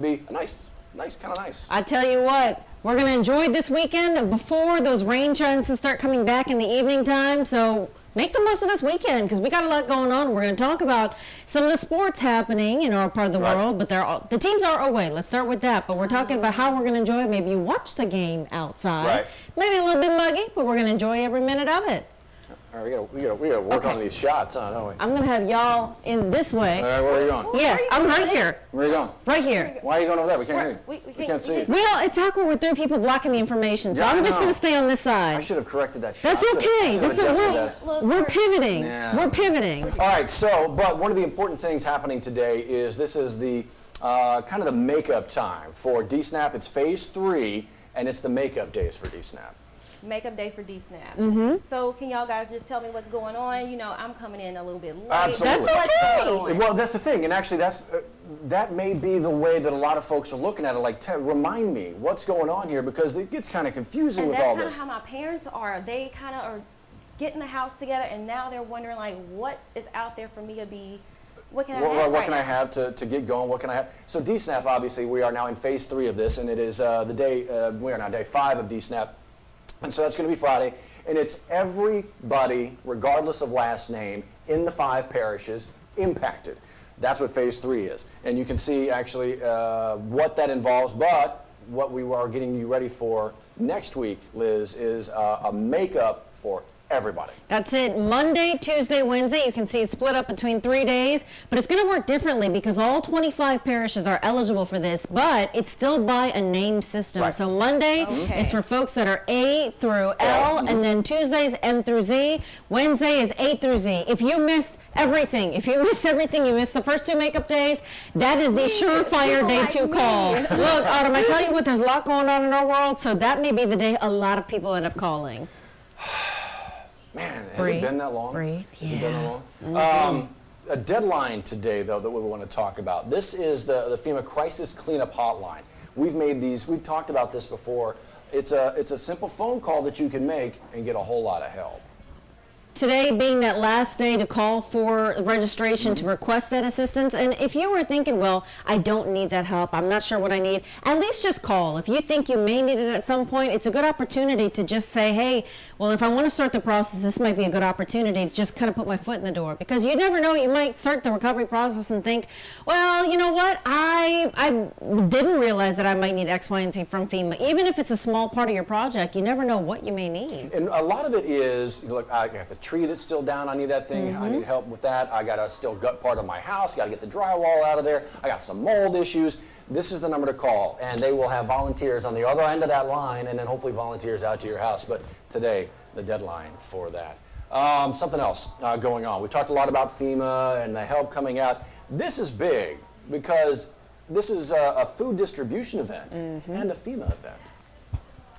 Be nice, kind of nice. I tell you what, we're going to enjoy this weekend before those rain chances start coming back in the evening time. So make the most of this weekend because we got a lot going on. We're going to talk about some of the sports happening in our part of the world, but the teams are away. Let's start with that. But we're talking about how we're going to enjoy it. Maybe you watch the game outside. Maybe a little bit muggy, but we're going to enjoy every minute of it. All right, we gotta work on these shots, don't we? I'm going to have y'all in this way. All right, where are you going? Yes, I'm right here. Where are you going? Right here. Why are you going over there? We can't hear you. We can't see you. Well, it's awkward with 3 people blocking the information, so I'm just going to stay on this side. I should have corrected that shot. That's okay. We're pivoting. Yeah. We're pivoting. All right, but one of the important things happening today is this is the kind of the makeup time for DSNAP. It's phase 3, and it's the makeup days for DSNAP. Makeup day for DSNAP. So can y'all guys just tell me what's going on? You know, I'm coming in a little bit late. Absolutely. That's okay. Well, that's the thing, and actually that may be the way that a lot of folks are looking at it. Like, remind me what's going on here, because it gets kind of confusing with all this. That's kind of how my parents are. They kind of are getting the house together, and now they're wondering like, what is out there for me to be? What can I have? What can I have to get going? What can I have? So DSNAP, obviously, we are now in phase 3 of this, and it is we are now day 5 of DSNAP. And so that's going to be Friday, and it's everybody, regardless of last name, in the 5 parishes impacted. That's what phase 3 is. And you can see actually what that involves, but what we are getting you ready for next week, Liz, is a makeup for everybody. That's it. Monday, Tuesday, Wednesday. You can see it's split up between 3 days, but it's going to work differently because all 25 parishes are eligible for this, but it's still by a name system. Right. So Monday is for folks that are A through L, and then Tuesday is M through Z. Wednesday is A through Z. If you missed everything, you missed the first 2 makeup days, that is the surefire day 2 call. Look, Autumn, I tell you what, there's a lot going on in our world, so that may be the day a lot of people end up calling. Man, has it been that long? Has it been that long? A deadline today, though, that we want to talk about. This is the FEMA Crisis Cleanup Hotline. We've talked about this before. It's a simple phone call that you can make and get a whole lot of help. Today being that last day to call for registration to request that assistance. And if you were thinking, well, I don't need that help, I'm not sure what I need, at least just call. If you think you may need it at some point, it's a good opportunity to just say, hey, well, if I want to start the process, this might be a good opportunity to just kind of put my foot in the door. Because you never know, you might start the recovery process and think, well, you know what, I didn't realize that I might need X, Y, and Z from FEMA. Even if it's a small part of your project, you never know what you may need. And a lot of it is, look, I have the tree that's still down, I need that thing, I need help with that, I got a still gut part of my house, got to get the drywall out of there, I got some mold issues. This is the number to call, and they will have volunteers on the other end of that line, and then hopefully volunteers out to your house. But today, the deadline for that. Something else going on. We've talked a lot about FEMA and the help coming out. This is big because this is a food distribution event and a FEMA event.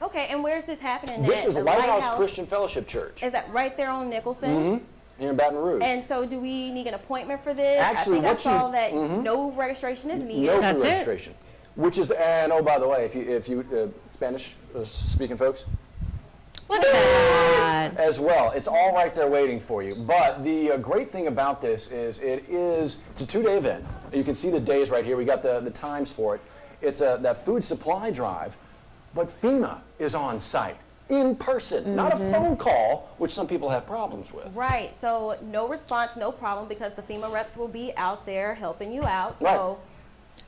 Okay, and where's this happening? This is Lighthouse Christian Fellowship Church. Is that right there on Nicholson? Here in Baton Rouge. And so do we need an appointment for this? Actually, I saw that no registration is needed. No registration. Which is, and oh, by the way, if you Spanish speaking folks, Look at that. as well, it's all right there waiting for you. But the great thing about this is it's a 2-day event. You can see the days right here. We got the times for it. It's that food supply drive, but FEMA is on site. In person, not a phone call, which some people have problems with. Right, so no response, no problem, because the FEMA reps will be out there helping you out. So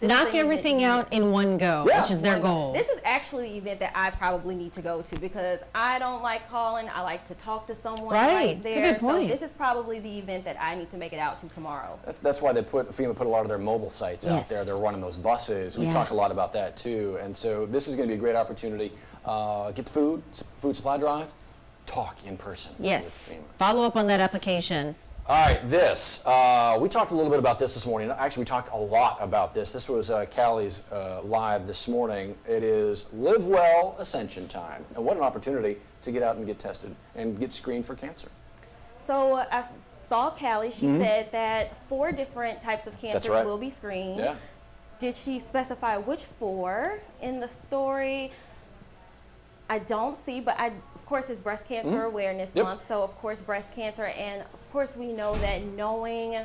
knock everything out in one go, which is their goal. This is actually the event that I probably need to go to because I don't like calling. I like to talk to someone right there. That's a good point. So this is probably the event that I need to make it out to tomorrow. That's why FEMA put a lot of their mobile sites out there. They're running those buses. We've talked a lot about that too. And so this is going to be a great opportunity. Get the food supply drive, talk in person. Yes. Follow up on that application. All right, we talked a little bit about this morning. Actually, we talked a lot about this. This was Callie's live this morning. It is Live Well Ascension time. And what an opportunity to get out and get tested and get screened for cancer. So I saw Callie. She said that 4 different types of cancers will be screened. Yeah. Did she specify which 4 in the story? I don't see, but of course, it's Breast Cancer Awareness Month, so of course breast cancer, and of course we know that knowing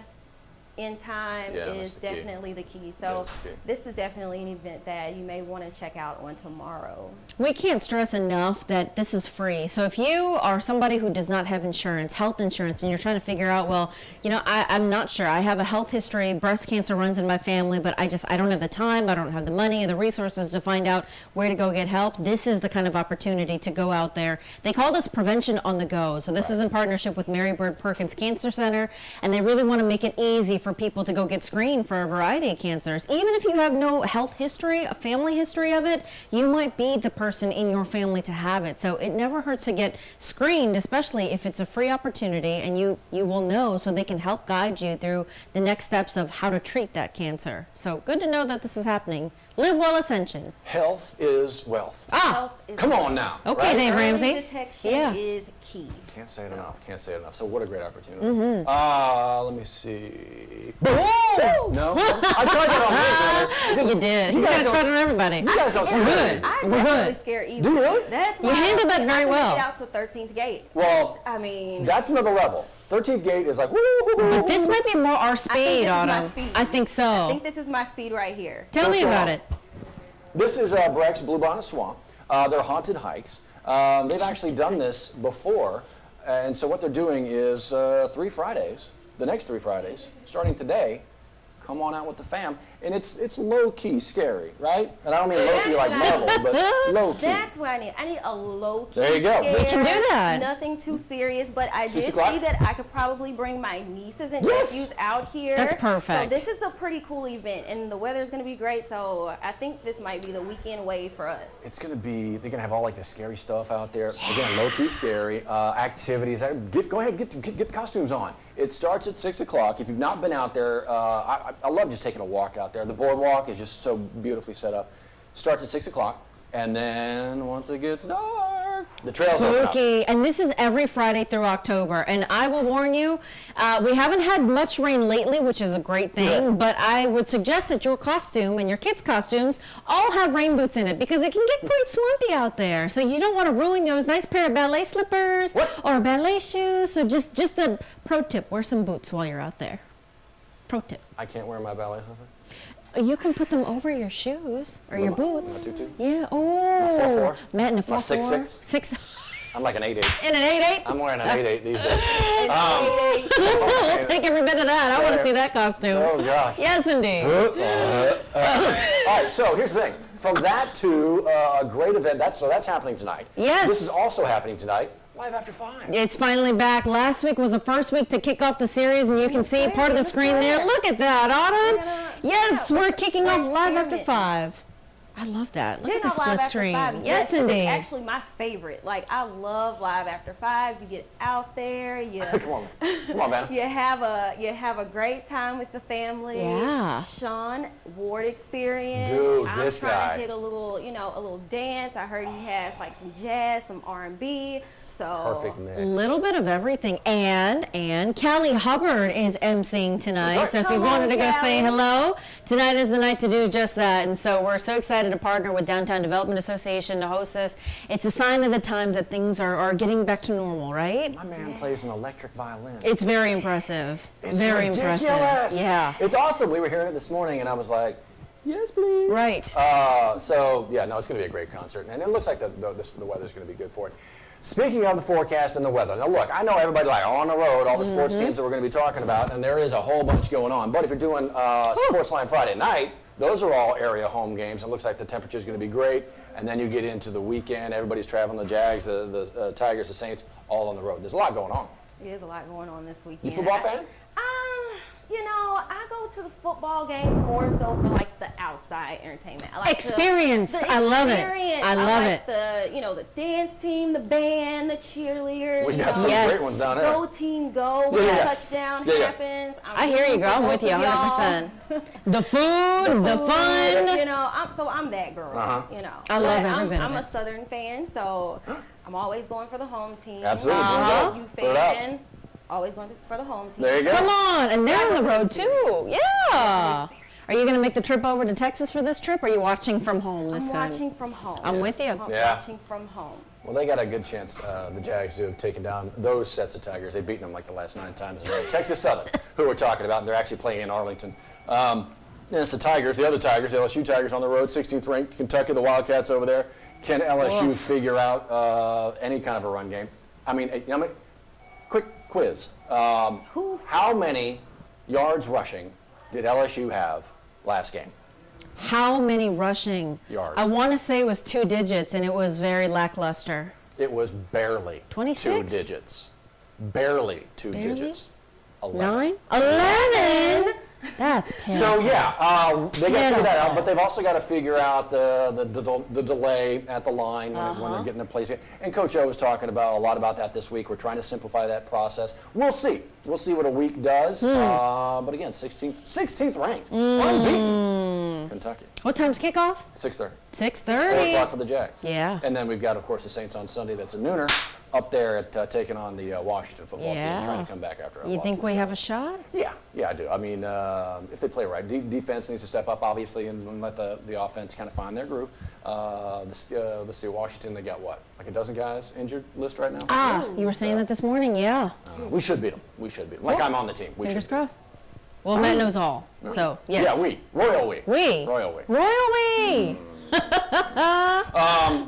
in time Yeah, is that's the key. definitely the key. So That's the key. this is definitely an event that you may want to check out on tomorrow. We can't stress enough that this is free. So if you are somebody who does not have insurance, health insurance, and you're trying to figure out, well, you know, I'm not sure. I have a health history. Breast cancer runs in my family, but I don't have the time. I don't have the money or the resources to find out where to go get help. This is the kind of opportunity to go out there. They call this prevention on the go. So this is in partnership with Mary Bird Perkins Cancer Center, and they really want to make it easy for people to go get screened for a variety of cancers. Even if you have no health history, a family history of it, you might be the person in your family to have it. So it never hurts to get screened, especially if it's a free opportunity, and you will know, so they can help guide you through the next steps of how to treat that cancer. So good to know that this is happening. Live Well Ascension. Health is wealth. Health is Come on now. Okay, right? Dave Early Ramsey. detection Yeah. is key. Can't say it enough. Can't say it enough. So what a great opportunity. Mm-hmm. Let me see. No, I tried that on Liz earlier. You did. You He's guys got to try it don't- on everybody. You guys don't see We're what good. it is. I'm We're definitely good. scared either. Do you really? That's You why handled that very I well. Get out to 13th gate. Well, I mean, that's another level. 13th gate is like, woo. But this might be more our this speed, is my Autumn. speed. I think so. I think this is my speed right here. Tell So me about strong. it. This is BREC's Bluebonnet Swamp. They're haunted hikes. They've actually done this before, and so what they're doing is 3 Fridays, the next 3 Fridays, starting today. Come on out with the fam, and it's low key scary, right? And I don't mean low key like Marvel, but low key. That's what I need. I need a low key. There you go. Scare, We can do that. Nothing too serious, but I 6 did o'clock? see that I could probably bring my nieces and Yes. nephews out here. That's perfect. So this is a pretty cool event, and the weather's going to be great. So I think this might be the weekend wave for us. It's gonna be. They're gonna have all like the scary stuff out there. Again, low key scary activities. Go ahead, get the costumes on. It starts at 6 o'clock. If you've not been out there, I love just taking a walk out there. The boardwalk is just so beautifully set up. Starts at 6 o'clock, and then once it gets dark, the trails open up. Spooky. And this is every Friday through October. And I will warn you, we haven't had much rain lately, which is a great thing, Yeah. but I would suggest that your costume and your kids' costumes all have rain boots in it, because it can get quite swampy out there. So you don't want to ruin those nice pair of ballet slippers or ballet shoes. So just the pro tip, wear some boots while you're out there. Pro tip. I can't wear my ballet slipper. You can put them over your shoes or your boots. My tutu? Yeah. Oh. 4'4"? Matt in a 4'4". My 6'6". 6. I'm like an 8'8". In an 8'8". I'm wearing an 8'8" these days. We'll take every bit of that. I want to see that costume. Oh gosh. Yes, indeed. All right, so here's the thing. From that to a great event, that's happening tonight. Yes. This is also happening tonight, live after 5. It's finally back. Last week was the first week to kick off the series, and you can see part of the screen there. Look at that, Autumn. Yes, we're kicking off live after 5. I love that. Look at the split screen. Yes, This indeed. is actually my favorite. Like, I love live after 5. You get out there, you Come on, man. you have a great time with the family. Yeah. Sean Ward experience. Dude, I'm this trying guy. to hit a little dance. I heard he has like some jazz, some R&B. So Perfect mix. A little bit of everything. And Callie Hubbard is emceeing tonight. That's So right. if you Come on, wanted to go say Callie. hello, tonight is the night to do just that. And so we're so excited to partner with Downtown Development Association to host this. It's a sign of the times that things are getting back to normal, right? My man plays an electric violin. It's very impressive. It's very ridiculous. impressive. Yeah. It's awesome. We were hearing it this morning, and I was like, yes, please. Right. So, yeah, no, it's going to be a great concert. And it looks like the weather's going to be good for it. Speaking of the forecast and the weather, now look, I know everybody like on the road, all the sports teams that we're going to be talking about, and there is a whole bunch going on. But if you're doing Sportsline Friday night, those are all area home games. It looks like the temperature is going to be great. And then you get into the weekend, everybody's traveling, the Jags, the Tigers, the Saints, all on the road. There's a lot going on. There's a lot going on this weekend. You football fan? I go to the football games more so for like the outside entertainment. I like Experience. the I love it. experience. I love like it. the dance team, the band, the cheerleaders. We got some Yes. great ones down there. Go team, go! When Yes. a touchdown Yeah, yeah. happens. I hear you, girl. I'm with you 100%. The food, the fun. I'm that girl. Uh-huh. I love But every bit of I'm it. a Southern fan, so I'm always going for the home team. Absolutely. Uh-huh. You Put it out. fan, always going for the home team. There you go. Come on, and they're on the road too. Yeah. Are you going to make the trip over to Texas for this trip, or are you watching from home this I'm time? watching from home. I'm with you. I'm Yeah. watching from home. Well, they got a good chance, the Jags do, of taking down those sets of Tigers. They've beaten them like the last 9 times in a row. Texas Southern, who we're talking about, and they're actually playing in Arlington. And it's the Tigers, the other Tigers, the LSU Tigers on the road, 16th ranked. Kentucky, the Wildcats over there. Can LSU figure out any kind of a run game? I mean, quick quiz. How many yards rushing did LSU have last game? How many rushing Yards. I want to say it was 2 digits, and it was very lackluster. It was barely 26? 2 digits. Barely 2 digits. 9? 11? That's pitiful. So yeah, they got to figure that out, but they've also got to figure out the delay at the line when they're getting their plays in. And Coach O was talking about a lot about that this week. We're trying to simplify that process. We'll see. We'll see what a week does. But again, 16th ranked, unbeaten, Kentucky. What time's kickoff? 6:30. 6:30. 4 o'clock for the Jags. Yeah. And then we've got, of course, the Saints on Sunday. That's a nooner up there at taking on the Washington football team, trying to come back after. You think we have a shot? Yeah, I do. I mean, if they play right, defense needs to step up, obviously, and let the offense kind of find their groove. Let's see, Washington, they got what? Like a dozen guys injured list right now? You were saying that this morning, yeah. We should beat them. We should beat them. Like I'm on the team. We Fingers should beat 'em. crossed. Well, Matt knows all, so yes. Yeah, Royal we. We. Royal we. Royal we.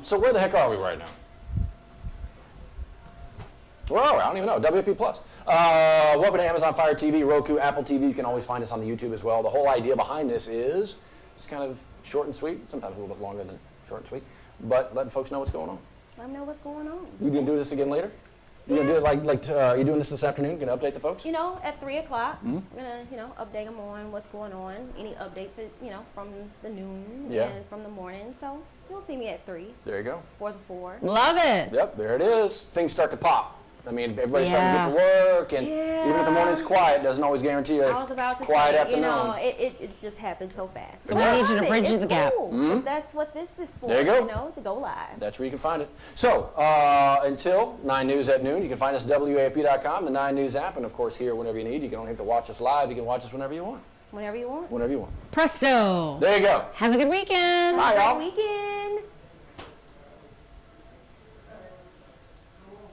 So where the heck are we right now? Where are we? I don't even know. WP Plus. Welcome to Amazon Fire TV, Roku, Apple TV. You can always find us on the YouTube as well. The whole idea behind this is just kind of short and sweet, sometimes a little bit longer than short and sweet, but letting folks know what's going on. Let them know what's going on. You gonna do this again later? You gonna do it are you doing this afternoon? Gonna update the folks? You know, at 3 o'clock, we're gonna, update them on what's going on. Any updates that, from the noon and from the morning. So you'll see me at 3. There you go. For the 4. Love it. Yep, there it is. Things start to pop. I mean, everybody's starting to get to work, and even if the morning's quiet, doesn't always guarantee I was about a to quiet say, afternoon. It just happened so fast. So we need you to bridge the gap. Cool. That's what this is for. There you go. To go live. That's where you can find it. So, until 9 News at noon, you can find us at WAFB.com, the 9 News app, and of course here whenever you need. You don't have to watch us live. You can watch us whenever you want. Whenever you want. Whenever you want. Presto. There you go. Have a good weekend. Bye, Have a y'all. great weekend.